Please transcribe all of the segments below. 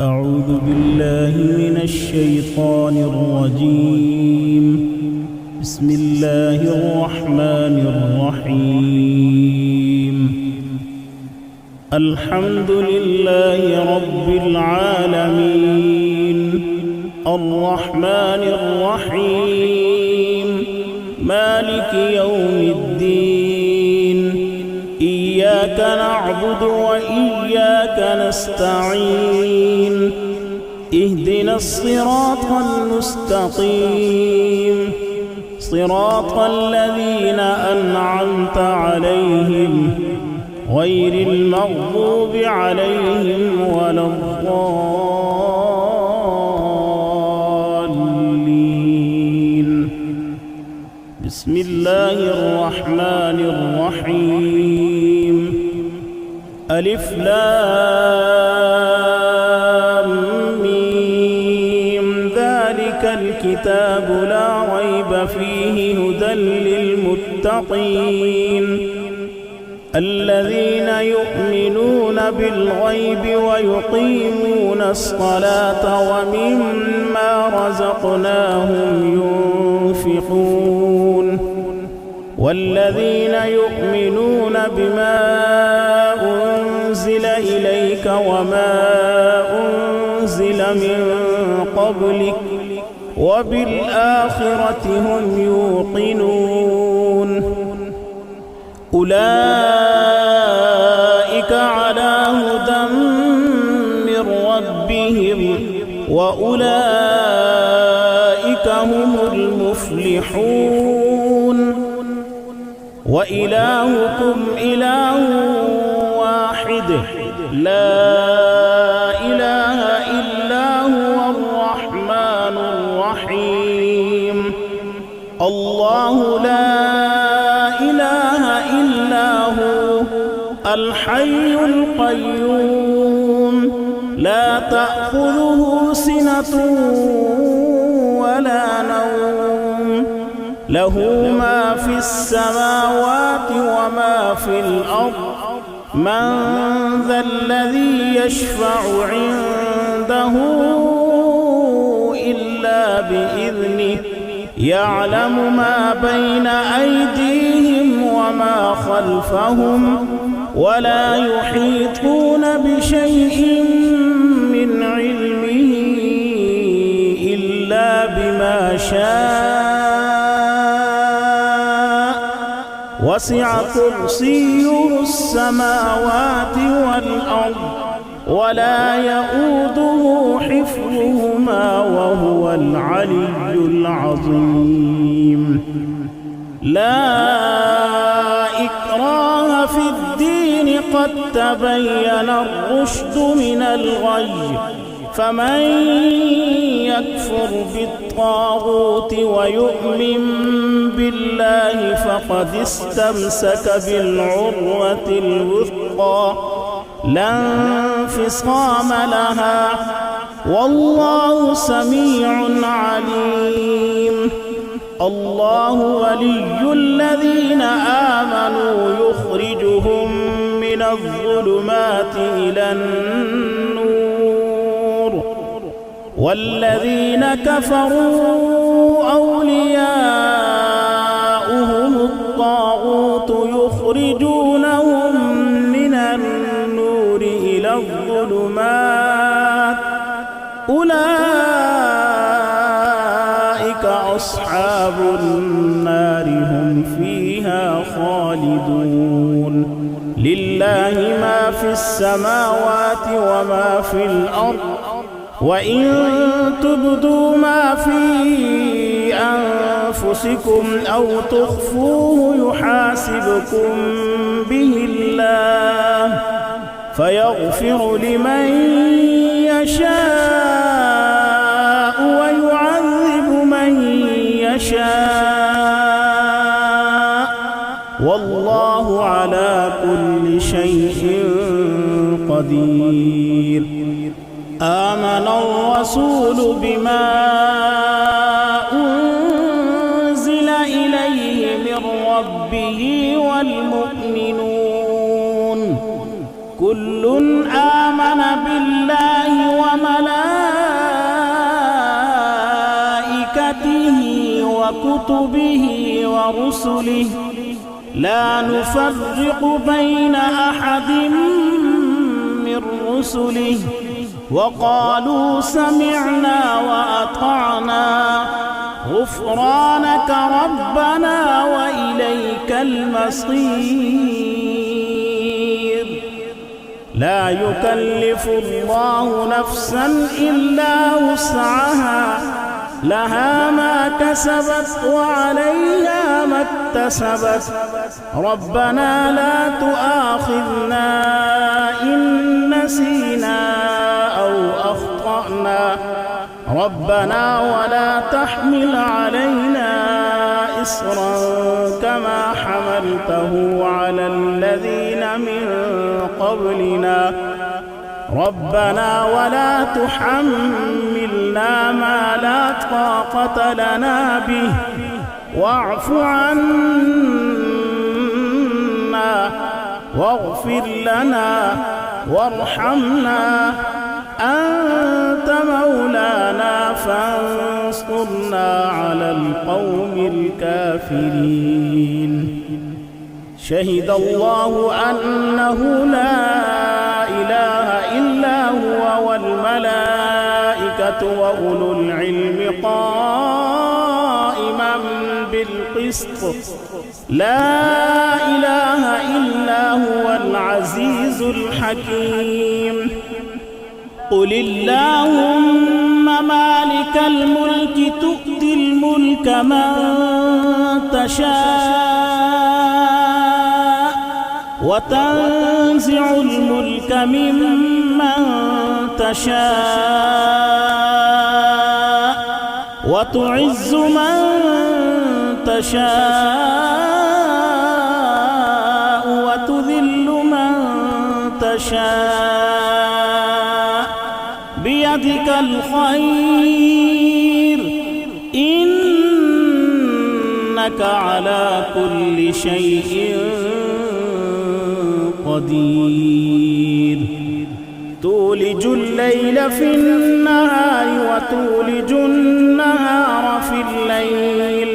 أعوذ بالله من الشيطان الرجيم. بسم الله الرحمن الرحيم. الحمد لله رب العالمين، الرحمن الرحيم، مالك يوم الدين. إياك نعبد وإياك نستعين. اهدنا الصراط المستقيم، صراط الذين أنعمت عليهم غير المغضوب عليهم ولا الضالين. بسم الله الرحمن الرحيم. ألف لام ميم. ذلك الكتاب لا ريب فيه هدى للمتقين الذين يؤمنون بالغيب ويقيمون الصلاة ومما رزقناهم ينفقون والذين يؤمنون بما أنزل إليك وما أنزل من قبلك وبالآخرة هم يوقنون. أولئك على هدى من ربهم وأولئك هم المفلحون. وإلهكم إله واحد لا إله إلا هو الرحمن الرحيم. الله لا إله إلا هو الحي القيوم لا تأخذه سنة ولا نوم له ما في السماوات وما في الأرض. من ذا الذي يشفع عنده إلا بإذنه يعلم ما بين أيديهم وما خلفهم ولا يحيطون بشيء من علمه إلا بما شاء. وسع كرسيه السماوات والأرض ولا يؤوده حفظهما وهو العلي العظيم. لا إكراه في الدين قد تبين الرشد من الغي. فمن يكفر بالطاغوت ويؤمن بالله فقد استمسك بالعروة الوثقى لا انفصام لها والله سميع عليم. الله ولي الذين آمنوا يخرجهم من الظلمات إلى النور والذين كفروا أولياؤهم الطاغوت يخرجونهم من النور إلى الظلمات. أولئك أصحاب النار هم فيها خالدون. لله ما في السماوات وما في الأرض وإن تبدوا ما في أنفسكم أو تخفوه يحاسبكم به الله فيغفر لمن يشاء ويعذب من يشاء والله على كل شيء قدير. آمن الرسول بما أنزل إليه من ربه والمؤمنون كل آمن بالله وملائكته وكتبه ورسله لا نفرق بين أحد من رسله وقالوا سمعنا وأطعنا غفرانك ربنا وإليك المصير. لا يكلف الله نفسا إلا وسعها لها ما كسبت وعليها ما اكتسبت ربنا لا تؤاخذنا إن نسينا أو أخطأنا ربنا ولا تحمل علينا إصرا كما حملته على الذين من قبلنا ربنا ولا تحملنا ما لا طاقة لنا به واعف عنا واغفر لنا وارحمنا أنت مولانا فانصرنا على القوم الكافرين. شهد الله أنه لا إله إلا هو والملائكة وأولو العلم قائما بالقسط لا إله إلا هو العزيز الحكيم. قل اللهم مالك الملك تؤتي الملك من تشاء وتنزع الملك ممن تشاء وتعز من تشاء وتذل من تشاء بيدك الخير إنك على كل شيء قدير. تولج الليل في النهار وتولج النهار في الليل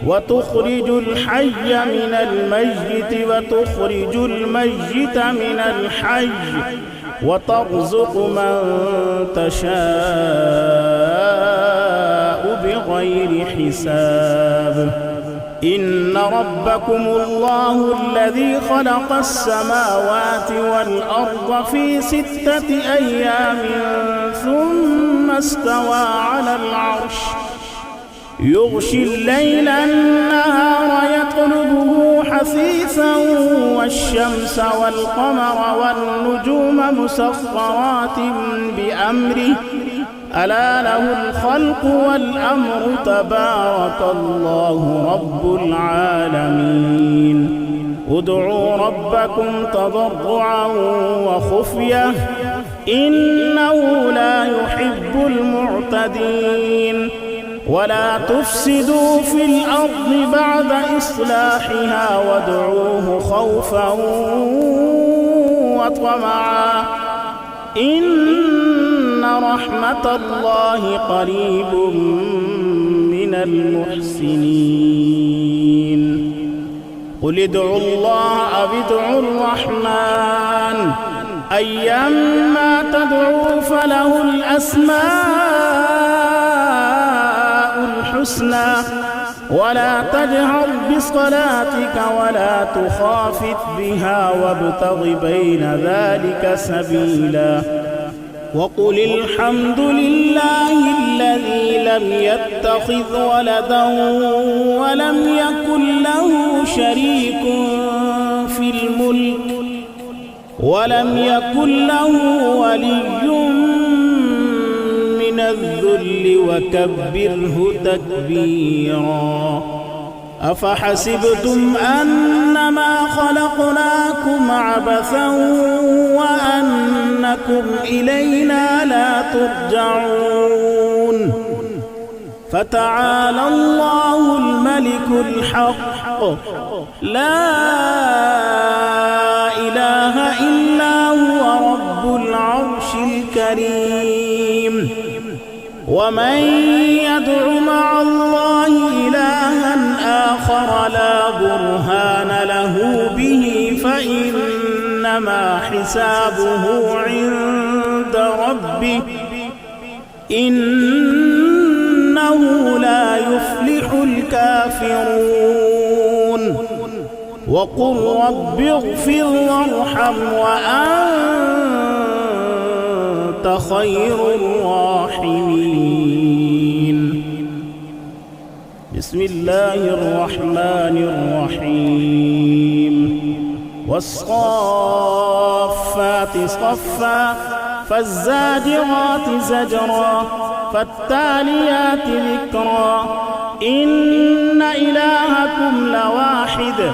وتخرج الحي من الميت وتخرج الميت من الحي وترزق من تشاء بغير حساب. إن ربكم الله الذي خلق السماوات والأرض في 6 أيام ثم استوى على العرش يغشي الليل النهار يطلبه حثيثا والشمس والقمر والنجوم مسخرات بأمره ألا له الخلق والأمر تبارك الله رب العالمين. ادعوا ربكم تضرعا وخفية إنه لا يحب المعتدين. ولا تفسدوا في الأرض بعد إصلاحها وادعوه خوفا وطمعا إن رحمة الله قريب من المحسنين. قل ادعوا الله أو ادعوا الرحمن أيما تدعوا فله الأسماء الحسنى ولا تجهر بصلاتك ولا تخافت بها وابتغ بين ذلك سبيلا. وقل الحمد لله الذي لم يتخذ ولدا ولم يكن له شريك في الملك ولم يكن له ولي من الذل وكبره تكبيرا. أفحسبتم أنما خلقناكم عبثا وأنكم إلينا لا ترجعون. فتعالى الله الملك الحق لا إله إلا هو رب العرش الكريم. ومن يدع مع الله إلها آخر لا برهان له به فإنما حسابه عند ربه إنه لا يفلح الكافرون وقل رب اغفر وارحم وأنت خير الراحمين. بسم الله الرحمن الرحيم. والصافات صفا فالزاجرات زجرا فالتاليات ذكرا إن إلهكم لواحد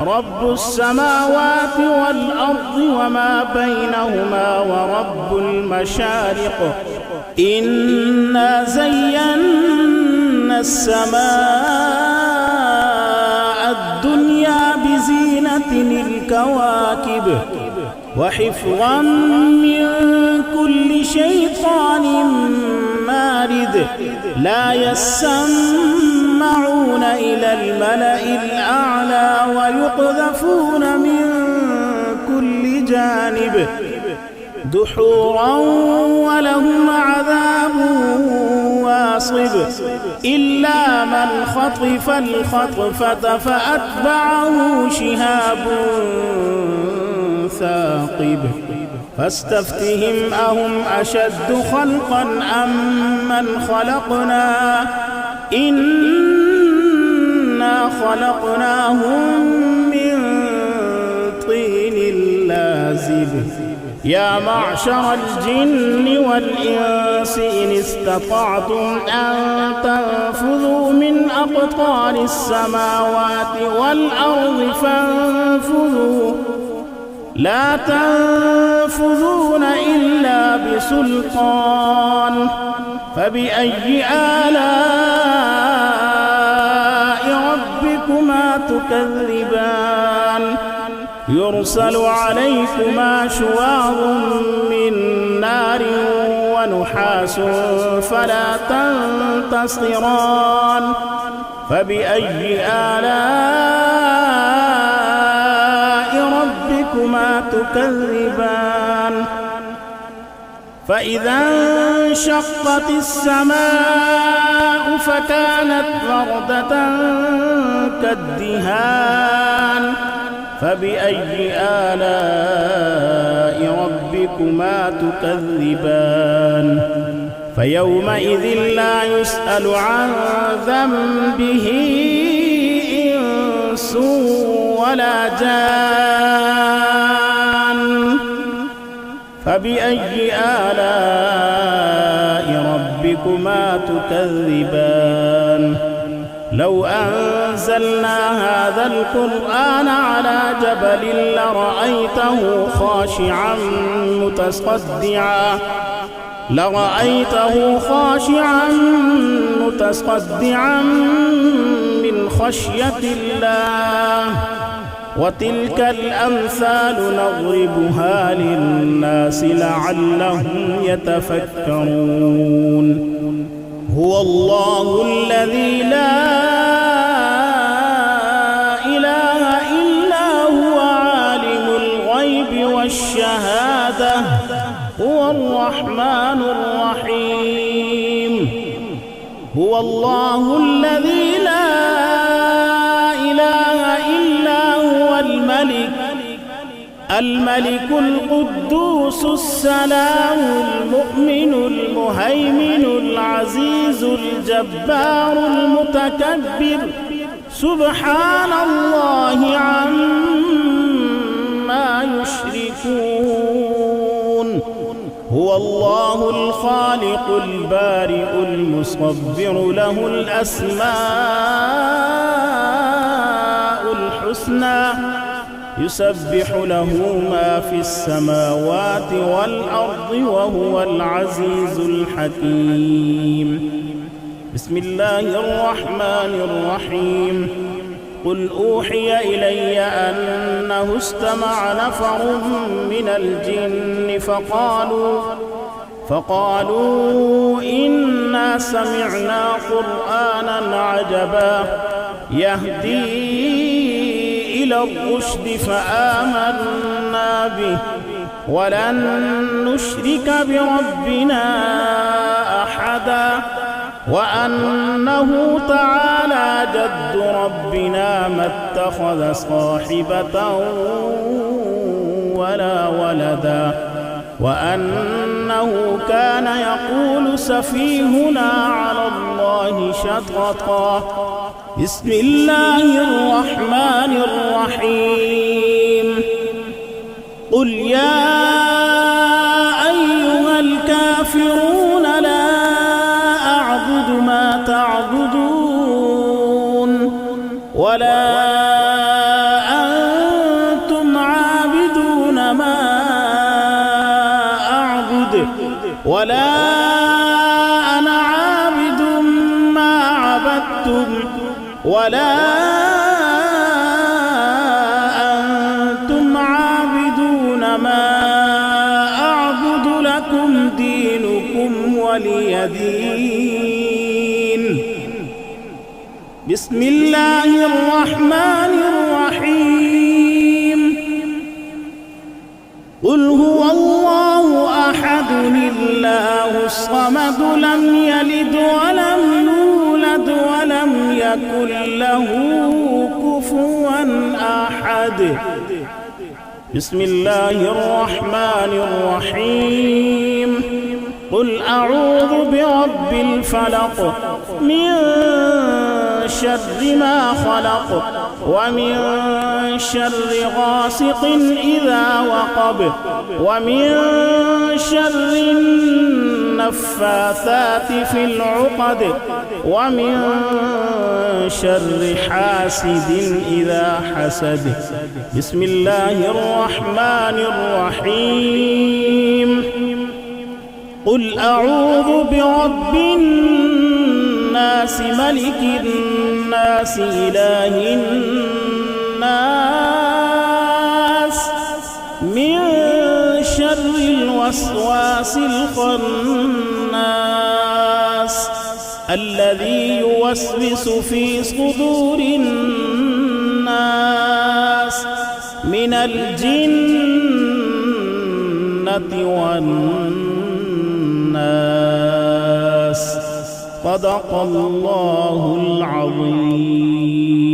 رب السماوات والأرض وما بينهما ورب المشارق إنا زينا السماء الدنيا بزينة الكواكب وحفظا من كل شيطان مارد لا يسمعون إلى الملأ الأعلى ويقذفون من كل جانب دحورا ولهم عذاب واصب إلا من خطف الخطفة فأتبعه شهاب ثاقب فاستفتهم أهم أشد خلقا أم من خلقنا إنا خلقناهم من طين لازب يا معشر الجن والإنس إن استطعتم أن تنفذوا من أقطار السماوات والأرض فانفذوا لا تنفذون إلا بسلطان فبأي آلاء ربكما تكذبان يرسل عليكما شواظ من نار ونحاس فلا تنتصران فبأي آلاء ربكما تكذبان فإذا انشقت السماء فكانت وردة كالدهان فبأي آلاء ربكما تكذبان فيومئذ لا يسأل عن ذنبه إنس ولا جان فبأي آلاء ربكما تكذبان لو أنزلنا هذا القرآن على جبل لرأيته خاشعا متصدعا من خشية الله وتلك الأمثال نضربها للناس لعلهم يتفكرون هو الله الذي لا إله إلا هو عالم الغيب والشهادة هو الرحمن الرحيم هو الله الذي لا إله إلا هو الملك القدوس السلام المؤمن المهيمن العزيز الجبار المتكبر سبحان الله عما يشركون هو الله الخالق البارئ المصور له الأسماء الحسنى يسبح له ما في السماوات والأرض وهو العزيز الحكيم بسم الله الرحمن الرحيم قل أوحي إلي أنه استمع نفر من الجن فقالوا إنا سمعنا قرآنا عجبا يهدي إلى الرشد فآمنا به ولن نشرك بربنا أحدا وأنه تعالى جد ربنا ما اتخذ صاحبة ولا ولدا وأنه كان يقول سفيهنا على الله شططا. بسم الله الرحمن الرحيم. قل يا أيها الكافرون لا أعبد ما تعبدون ولا أنتم عابدون ما أعبد ولا أنا عابد ما عبدتم ولا أنتم عابدون ما أعبد لكم دينكم ولي دين. بسم الله الرحمن الرحيم. قل هو الله أحد الله الصمد لم يلد ولم يولد ولم يكن له كفوا أحد. بسم الله الرحمن الرحيم. قل أعوذ برب الفلق من شر ما خلق ومن شر غاسق إذا وقب ومن شر النفاثات في العقد ومن شر حاسد إذا حسد. بسم الله الرحمن الرحيم. قل أعوذ برب الناس ملك الناس إله الناس من شر الوسواس الخناس الذي يوسوس في صدور الناس من الجنة والناس. صدق الله العظيم.